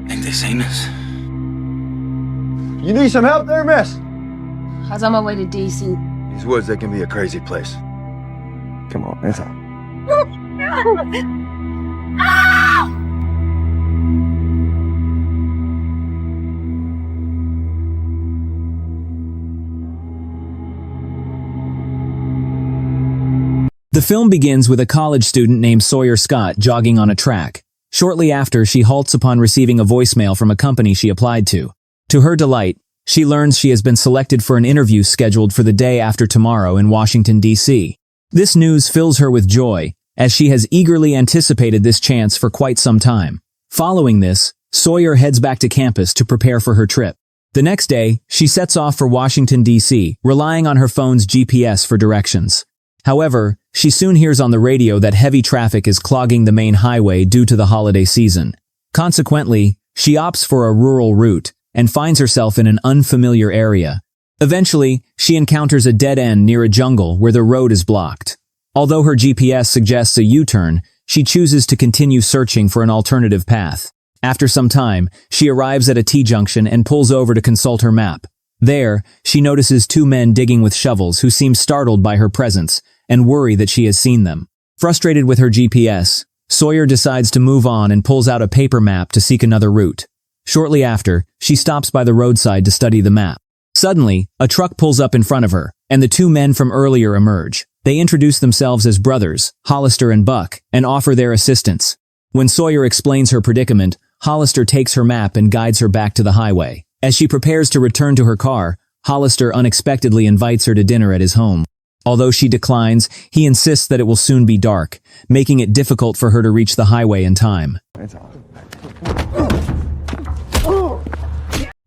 Think they seen us? You need some help there, miss? I was on my way to DC. These woods, they can be a crazy place. Come on, it's all. The film begins with a college student named Sawyer Scott jogging on a track. Shortly after, she halts upon receiving a voicemail from a company she applied to. To her delight, she learns she has been selected for an interview scheduled for the day after tomorrow in Washington, D.C. This news fills her with joy, as she has eagerly anticipated this chance for quite some time. Following this, Sawyer heads back to campus to prepare for her trip. The next day, she sets off for Washington, D.C., relying on her phone's GPS for directions. However, she soon hears on the radio that heavy traffic is clogging the main highway due to the holiday season. Consequently, she opts for a rural route and finds herself in an unfamiliar area. Eventually, she encounters a dead end near a jungle where the road is blocked. Although her GPS suggests a U-turn, she chooses to continue searching for an alternative path. After some time, she arrives at a T-junction and pulls over to consult her map. There, she notices two men digging with shovels who seem startled by her presence and worry that she has seen them. Frustrated with her GPS, Sawyer decides to move on and pulls out a paper map to seek another route. Shortly after, she stops by the roadside to study the map. Suddenly, a truck pulls up in front of her, and the two men from earlier emerge. They introduce themselves as brothers, Hollister and Buck, and offer their assistance. When Sawyer explains her predicament, Hollister takes her map and guides her back to the highway. As she prepares to return to her car, Hollister unexpectedly invites her to dinner at his home. Although she declines, he insists that it will soon be dark, making it difficult for her to reach the highway in time.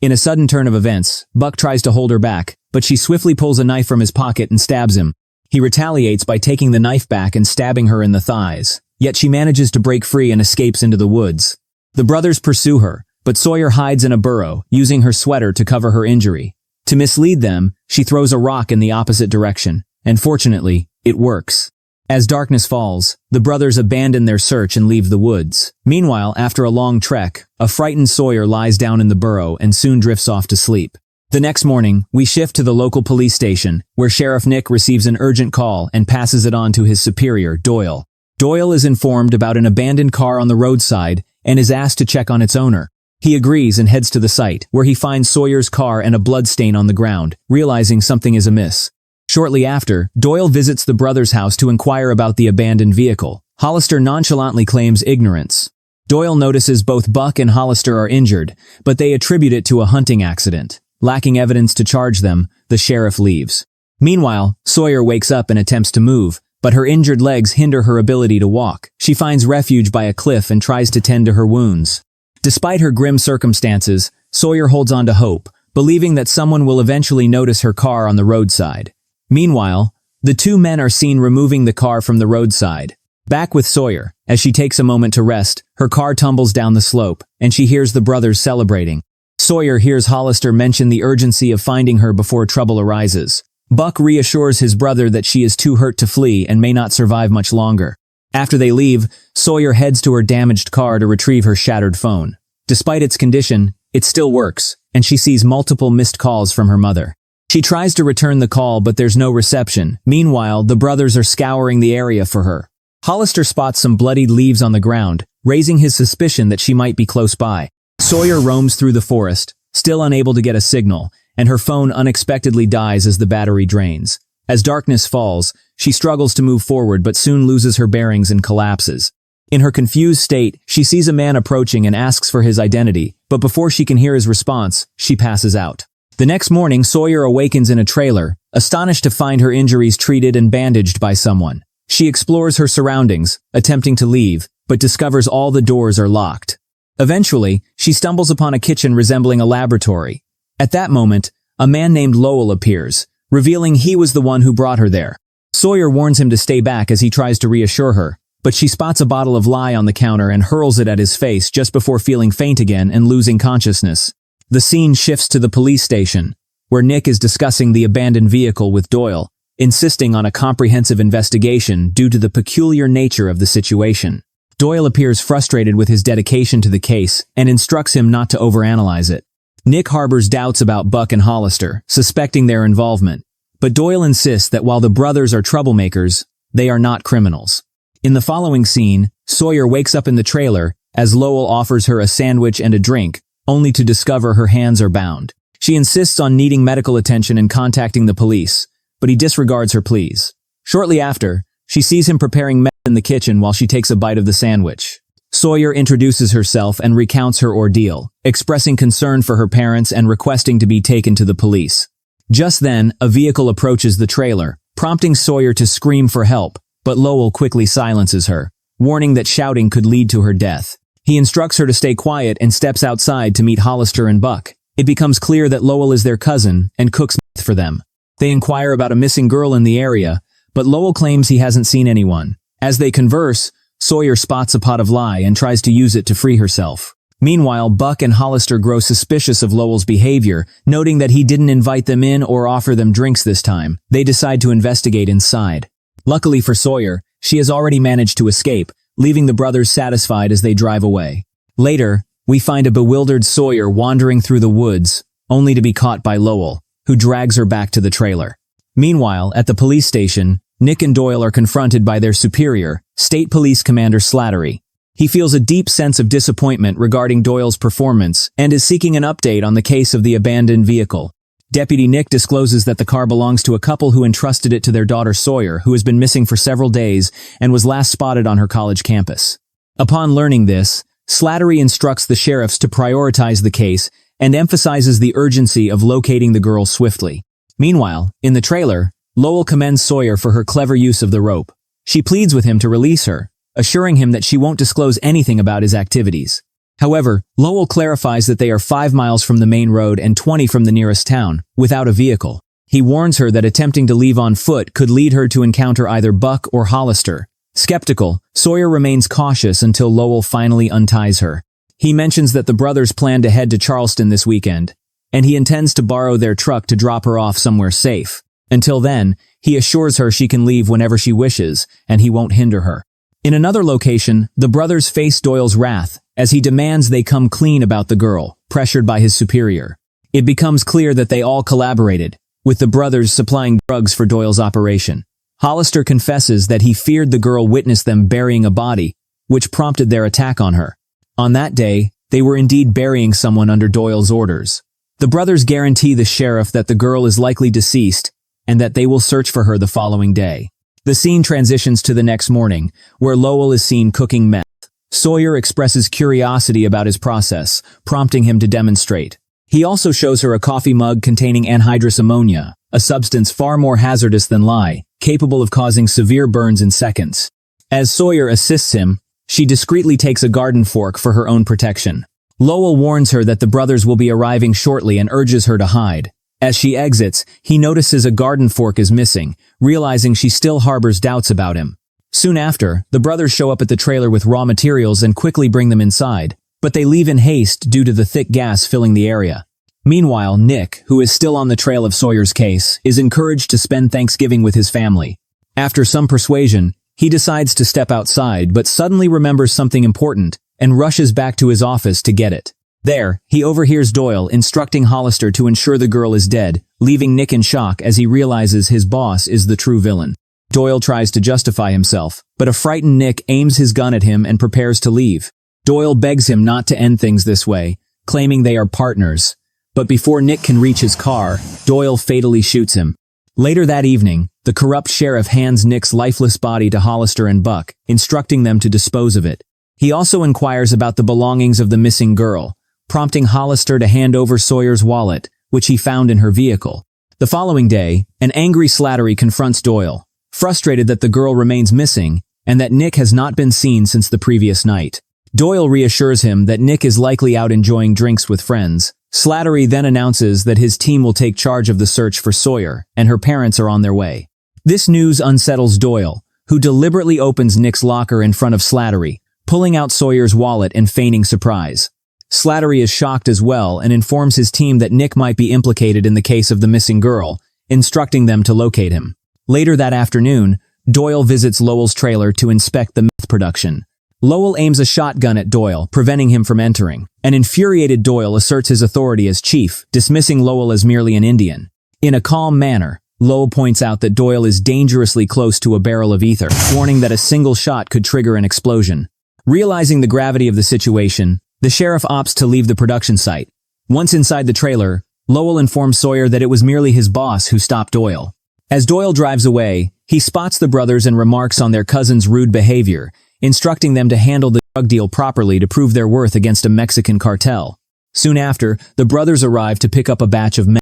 In a sudden turn of events, Buck tries to hold her back, but she swiftly pulls a knife from his pocket and stabs him. He retaliates by taking the knife back and stabbing her in the thighs. Yet she manages to break free and escapes into the woods. The brothers pursue her, but Sawyer hides in a burrow, using her sweater to cover her injury. To mislead them, she throws a rock in the opposite direction, and fortunately, it works. As darkness falls, the brothers abandon their search and leave the woods. Meanwhile, after a long trek, a frightened Sawyer lies down in the burrow and soon drifts off to sleep. The next morning, we shift to the local police station, where Sheriff Nick receives an urgent call and passes it on to his superior, Doyle. Doyle is informed about an abandoned car on the roadside and is asked to check on its owner. He agrees and heads to the site, where he finds Sawyer's car and a bloodstain on the ground, realizing something is amiss. Shortly after, Doyle visits the brothers' house to inquire about the abandoned vehicle. Hollister nonchalantly claims ignorance. Doyle notices both Buck and Hollister are injured, but they attribute it to a hunting accident. Lacking evidence to charge them, the sheriff leaves. Meanwhile, Sawyer wakes up and attempts to move, but her injured legs hinder her ability to walk. She finds refuge by a cliff and tries to tend to her wounds. Despite her grim circumstances, Sawyer holds on to hope, believing that someone will eventually notice her car on the roadside. Meanwhile, the two men are seen removing the car from the roadside. Back with Sawyer, as she takes a moment to rest, her car tumbles down the slope, and she hears the brothers celebrating. Sawyer hears Hollister mention the urgency of finding her before trouble arises. Buck reassures his brother that she is too hurt to flee and may not survive much longer. After they leave, Sawyer heads to her damaged car to retrieve her shattered phone. Despite its condition, it still works, and she sees multiple missed calls from her mother. She tries to return the call, but there's no reception. Meanwhile, the brothers are scouring the area for her. Hollister spots some bloodied leaves on the ground, raising his suspicion that she might be close by. Sawyer roams through the forest, still unable to get a signal, and her phone unexpectedly dies as the battery drains. As darkness falls, she struggles to move forward but soon loses her bearings and collapses. In her confused state, she sees a man approaching and asks for his identity, but before she can hear his response, she passes out. The next morning, Sawyer awakens in a trailer, astonished to find her injuries treated and bandaged by someone. She explores her surroundings, attempting to leave, but discovers all the doors are locked. Eventually, she stumbles upon a kitchen resembling a laboratory. At that moment, a man named Lowell appears, revealing he was the one who brought her there. Sawyer warns him to stay back as he tries to reassure her, but she spots a bottle of lye on the counter and hurls it at his face just before feeling faint again and losing consciousness. The scene shifts to the police station, where Nick is discussing the abandoned vehicle with Doyle, insisting on a comprehensive investigation due to the peculiar nature of the situation. Doyle appears frustrated with his dedication to the case and instructs him not to overanalyze it. Nick harbors doubts about Buck and Hollister, suspecting their involvement. But Doyle insists that while the brothers are troublemakers, they are not criminals. In the following scene, Sawyer wakes up in the trailer as Lowell offers her a sandwich and a drink, only to discover her hands are bound. She insists on needing medical attention and contacting the police, but he disregards her pleas. Shortly after, she sees him preparing meth in the kitchen while she takes a bite of the sandwich. Sawyer introduces herself and recounts her ordeal, expressing concern for her parents and requesting to be taken to the police. Just then, a vehicle approaches the trailer, prompting Sawyer to scream for help, but Lowell quickly silences her, warning that shouting could lead to her death. He instructs her to stay quiet and steps outside to meet Hollister and Buck. It becomes clear that Lowell is their cousin and cooks meth for them. They inquire about a missing girl in the area, but Lowell claims he hasn't seen anyone. As they converse, Sawyer spots a pot of lye and tries to use it to free herself. Meanwhile, Buck and Hollister grow suspicious of Lowell's behavior, noting that he didn't invite them in or offer them drinks this time. They decide to investigate inside. Luckily for Sawyer, she has already managed to escape, leaving the brothers satisfied as they drive away. Later, we find a bewildered Sawyer wandering through the woods, only to be caught by Lowell, who drags her back to the trailer. Meanwhile, at the police station, Nick and Doyle are confronted by their superior, State Police Commander Slattery. He feels a deep sense of disappointment regarding Doyle's performance and is seeking an update on the case of the abandoned vehicle. Deputy Nick discloses that the car belongs to a couple who entrusted it to their daughter Sawyer, who has been missing for several days and was last spotted on her college campus. Upon learning this, Slattery instructs the sheriffs to prioritize the case and emphasizes the urgency of locating the girl swiftly. Meanwhile, in the trailer, Lowell commends Sawyer for her clever use of the rope. She pleads with him to release her, assuring him that she won't disclose anything about his activities. However, Lowell clarifies that they are 5 miles from the main road and 20 from the nearest town, without a vehicle. He warns her that attempting to leave on foot could lead her to encounter either Buck or Hollister. Skeptical, Sawyer remains cautious until Lowell finally unties her. He mentions that the brothers plan to head to Charleston this weekend, and he intends to borrow their truck to drop her off somewhere safe. Until then, he assures her she can leave whenever she wishes, and he won't hinder her. In another location, the brothers face Doyle's wrath, as he demands they come clean about the girl, pressured by his superior. It becomes clear that they all collaborated, with the brothers supplying drugs for Doyle's operation. Hollister confesses that he feared the girl witnessed them burying a body, which prompted their attack on her. On that day, they were indeed burying someone under Doyle's orders. The brothers guarantee the sheriff that the girl is likely deceased, and that they will search for her the following day. The scene transitions to the next morning, where Lowell is seen cooking meth. Sawyer expresses curiosity about his process, prompting him to demonstrate. He also shows her a coffee mug containing anhydrous ammonia, a substance far more hazardous than lye, capable of causing severe burns in seconds. As Sawyer assists him, she discreetly takes a garden fork for her own protection. Lowell warns her that the brothers will be arriving shortly and urges her to hide. As she exits, he notices a garden fork is missing, realizing she still harbors doubts about him. Soon after, the brothers show up at the trailer with raw materials and quickly bring them inside, but they leave in haste due to the thick gas filling the area. Meanwhile, Nick, who is still on the trail of Sawyer's case, is encouraged to spend Thanksgiving with his family. After some persuasion, he decides to step outside but suddenly remembers something important and rushes back to his office to get it. There, he overhears Doyle instructing Hollister to ensure the girl is dead, leaving Nick in shock as he realizes his boss is the true villain. Doyle tries to justify himself, but a frightened Nick aims his gun at him and prepares to leave. Doyle begs him not to end things this way, claiming they are partners. But before Nick can reach his car, Doyle fatally shoots him. Later that evening, the corrupt sheriff hands Nick's lifeless body to Hollister and Buck, instructing them to dispose of it. He also inquires about the belongings of the missing girl, prompting Hollister to hand over Sawyer's wallet, which he found in her vehicle. The following day, an angry Slattery confronts Doyle, frustrated that the girl remains missing and that Nick has not been seen since the previous night. Doyle reassures him that Nick is likely out enjoying drinks with friends. Slattery then announces that his team will take charge of the search for Sawyer, and her parents are on their way. This news unsettles Doyle, who deliberately opens Nick's locker in front of Slattery, pulling out Sawyer's wallet and feigning surprise. Slattery is shocked as well and informs his team that Nick might be implicated in the case of the missing girl, instructing them to locate him. Later that afternoon, Doyle visits Lowell's trailer to inspect the meth production. Lowell aims a shotgun at Doyle, preventing him from entering. An infuriated Doyle asserts his authority as chief, dismissing Lowell as merely an Indian. In a calm manner, Lowell points out that Doyle is dangerously close to a barrel of ether, warning that a single shot could trigger an explosion. Realizing the gravity of the situation, the sheriff opts to leave the production site. Once inside the trailer, Lowell informs Sawyer that it was merely his boss who stopped Doyle. As Doyle drives away, he spots the brothers and remarks on their cousin's rude behavior, instructing them to handle the drug deal properly to prove their worth against a Mexican cartel. Soon after, the brothers arrive to pick up a batch of meth.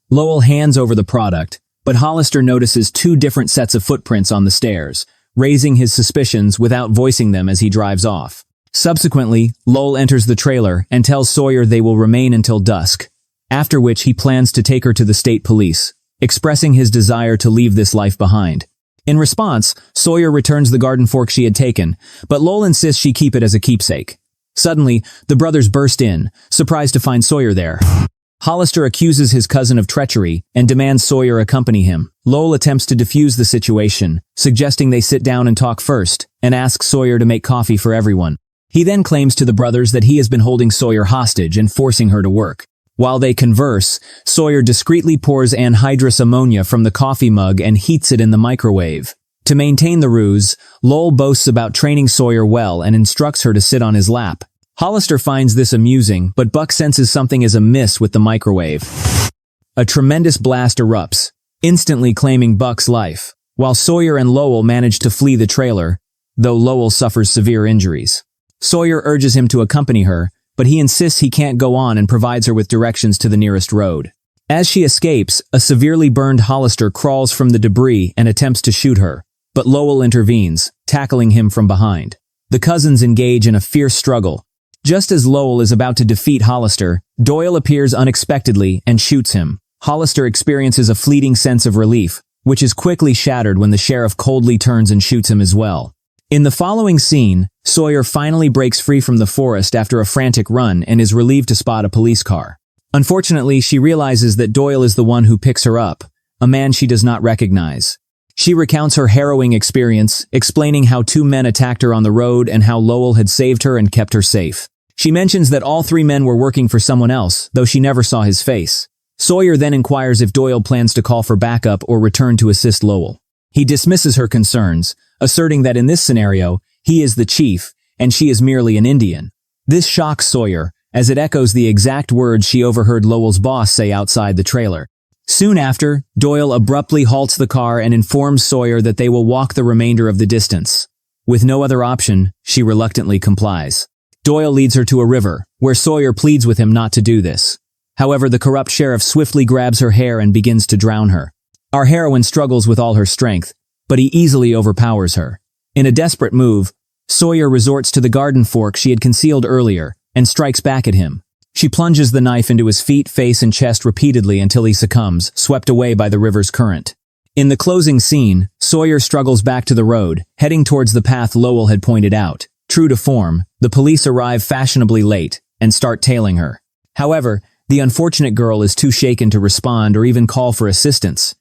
Lowell hands over the product, but Hollister notices 2 different sets of footprints on the stairs, raising his suspicions without voicing them as he drives off. Subsequently, Lowell enters the trailer and tells Sawyer they will remain until dusk, after which he plans to take her to the state police, expressing his desire to leave this life behind. In response, Sawyer returns the garden fork she had taken, but Lowell insists she keep it as a keepsake. Suddenly, the brothers burst in, surprised to find Sawyer there. Hollister accuses his cousin of treachery and demands Sawyer accompany him. Lowell attempts to defuse the situation, suggesting they sit down and talk first, and asks Sawyer to make coffee for everyone. He then claims to the brothers that he has been holding Sawyer hostage and forcing her to work. While they converse, Sawyer discreetly pours anhydrous ammonia from the coffee mug and heats it in the microwave. To maintain the ruse, Lowell boasts about training Sawyer well and instructs her to sit on his lap. Hollister finds this amusing, but Buck senses something is amiss with the microwave. A tremendous blast erupts, instantly claiming Buck's life, while Sawyer and Lowell manage to flee the trailer, though Lowell suffers severe injuries. Sawyer urges him to accompany her, but he insists he can't go on and provides her with directions to the nearest road. As she escapes, a severely burned Hollister crawls from the debris and attempts to shoot her, but Lowell intervenes, tackling him from behind. The cousins engage in a fierce struggle. Just as Lowell is about to defeat Hollister, Doyle appears unexpectedly and shoots him. Hollister experiences a fleeting sense of relief, which is quickly shattered when the sheriff coldly turns and shoots him as well. In the following scene, Sawyer finally breaks free from the forest after a frantic run and is relieved to spot a police car. Unfortunately, she realizes that Doyle is the one who picks her up, a man she does not recognize. She recounts her harrowing experience, explaining how 2 men attacked her on the road and how Lowell had saved her and kept her safe. She mentions that all 3 men were working for someone else, though she never saw his face. Sawyer then inquires if Doyle plans to call for backup or return to assist Lowell. He dismisses her concerns, asserting that in this scenario, he is the chief, and she is merely an Indian. This shocks Sawyer, as it echoes the exact words she overheard Lowell's boss say outside the trailer. Soon after, Doyle abruptly halts the car and informs Sawyer that they will walk the remainder of the distance. With no other option, she reluctantly complies. Doyle leads her to a river, where Sawyer pleads with him not to do this. However, the corrupt sheriff swiftly grabs her hair and begins to drown her. Our heroine struggles with all her strength, but he easily overpowers her. In a desperate move, Sawyer resorts to the garden fork she had concealed earlier and strikes back at him. She plunges the knife into his feet, face, and chest repeatedly until he succumbs, swept away by the river's current. In the closing scene, Sawyer struggles back to the road, heading towards the path Lowell had pointed out. True to form, the police arrive fashionably late and start tailing her. However, the unfortunate girl is too shaken to respond or even call for assistance,